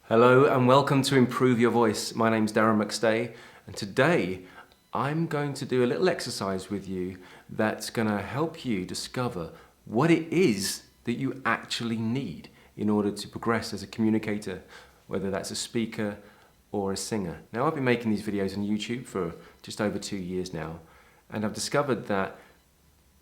Hello and welcome to Improve Your Voice. My name's Darren McStay and today I'm going to do a little exercise with you that's going to help you discover what it is that you actually need in order to progress as a communicator, whether that's a speaker or a singer. Now, I've been making these videos on YouTube for just over 2 years now, and I've discovered that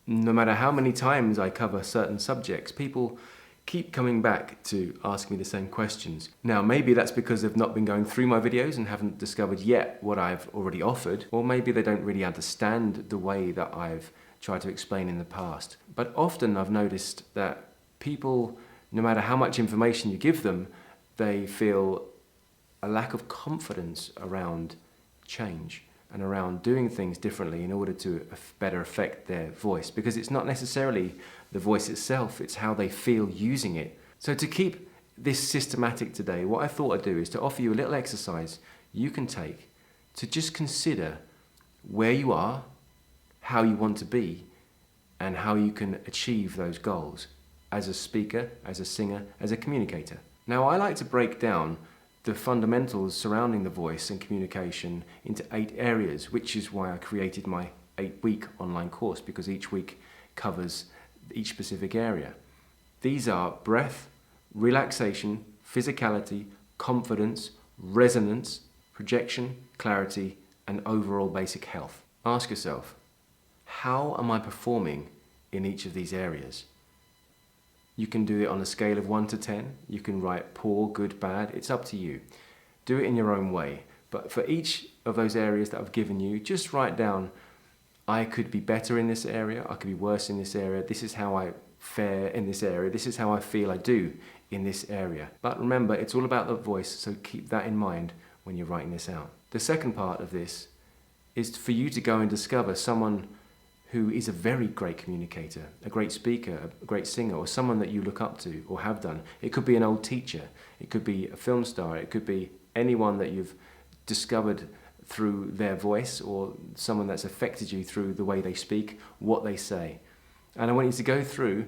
no matter how many times I cover certain subjects, people keep coming back to ask me the same questions. Now, maybe that's because they've not been going through my videos and haven't discovered yet what I've already offered, or maybe they don't really understand the way that I've tried to explain in the past. But often I've noticed that people, no matter how much information you give them, they feel a lack of confidence around change and around doing things differently in order to better affect their voice, because it's not necessarily the voice itself, it's how they feel using it. So to keep this systematic today, what I thought I'd do is to offer you a little exercise you can take to just consider where you are, how you want to be, and how you can achieve those goals as a speaker, as a singer, as a communicator. Now, I like to break down the fundamentals surrounding the voice and communication into 8 areas, which is why I created my 8-week online course, because each week covers each specific area. These are breath, relaxation, physicality, confidence, resonance, projection, clarity, and overall basic health. Ask yourself, how am I performing in each of these areas? You can do it on a scale of 1 to 10. You can write poor, good, bad. It's up to you. Do it in your own way. But for each of those areas that I've given you, just write down, I could be better in this area. I could be worse in this area. This is how I fare in this area. This is how I feel I do in this area. But remember, it's all about the voice, so keep that in mind when you're writing this out. The second part of this is for you to go and discover someone who is a very great communicator, a great speaker, a great singer, or someone that you look up to or have done. It could be an old teacher, it could be a film star, it could be anyone that you've discovered through their voice, or someone that's affected you through the way they speak, what they say. And I want you to go through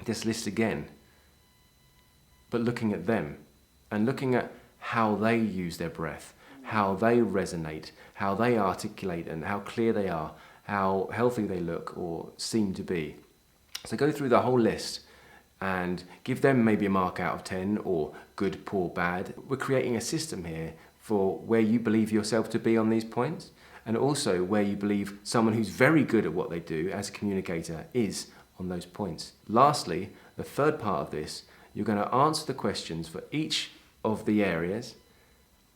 this list again, but looking at them and looking at how they use their breath, how they resonate, how they articulate, and how clear they are, how healthy they look or seem to be. So go through the whole list and give them maybe a mark out of 10, or good, poor, bad. We're creating a system here for where you believe yourself to be on these points, and also where you believe someone who's very good at what they do as a communicator is on those points. Lastly, the third part of this, you're going to answer the questions for each of the areas.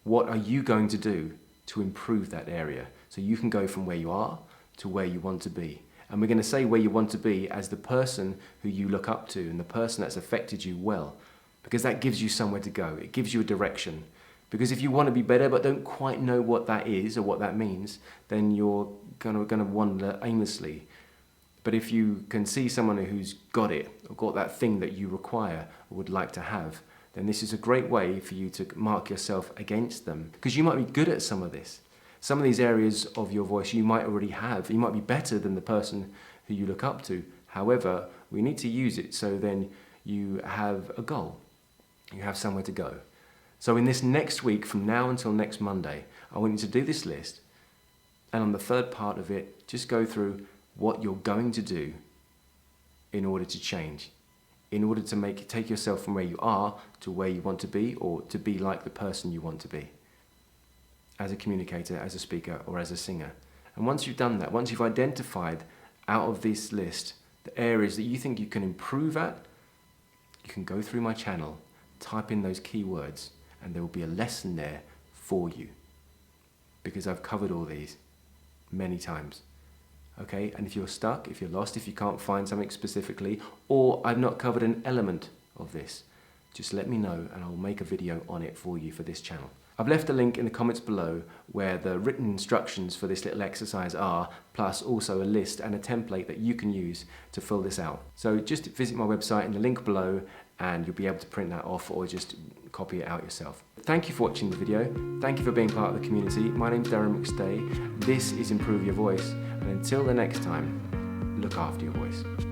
What are you going to do to improve that area? So you can go from where you are to where you want to be. And we're going to say where you want to be as the person who you look up to and the person that's affected you well, because that gives you somewhere to go. It gives you a direction. Because if you want to be better but don't quite know what that is or what that means, then you're going to wander aimlessly. But if you can see someone who's got it, or got that thing that you require or would like to have, then this is a great way for you to mark yourself against them, because you might be good at some of this. Some of these areas of your voice you might already have. You might be better than the person who you look up to. However, we need to use it so then you have a goal. You have somewhere to go. So in this next week, from now until next Monday, I want you to do this list. And on the third part of it, just go through what you're going to do in order to change. In order to take yourself from where you are to where you want to be, or to be like the person you want to be, as a communicator, as a speaker, or as a singer. And once you've done that, once you've identified out of this list the areas that you think you can improve at, you can go through my channel, type in those keywords, and there will be a lesson there for you. Because I've covered all these many times. Okay, and if you're stuck, if you're lost, if you can't find something specifically, or I've not covered an element of this, just let me know and I'll make a video on it for you for this channel. I've left a link in the comments below where the written instructions for this little exercise are, plus also a list and a template that you can use to fill this out. So just visit my website in the link below and you'll be able to print that off or just copy it out yourself. Thank you for watching the video. Thank you for being part of the community. My name's Darren McStay. This is Improve Your Voice. And until the next time, look after your voice.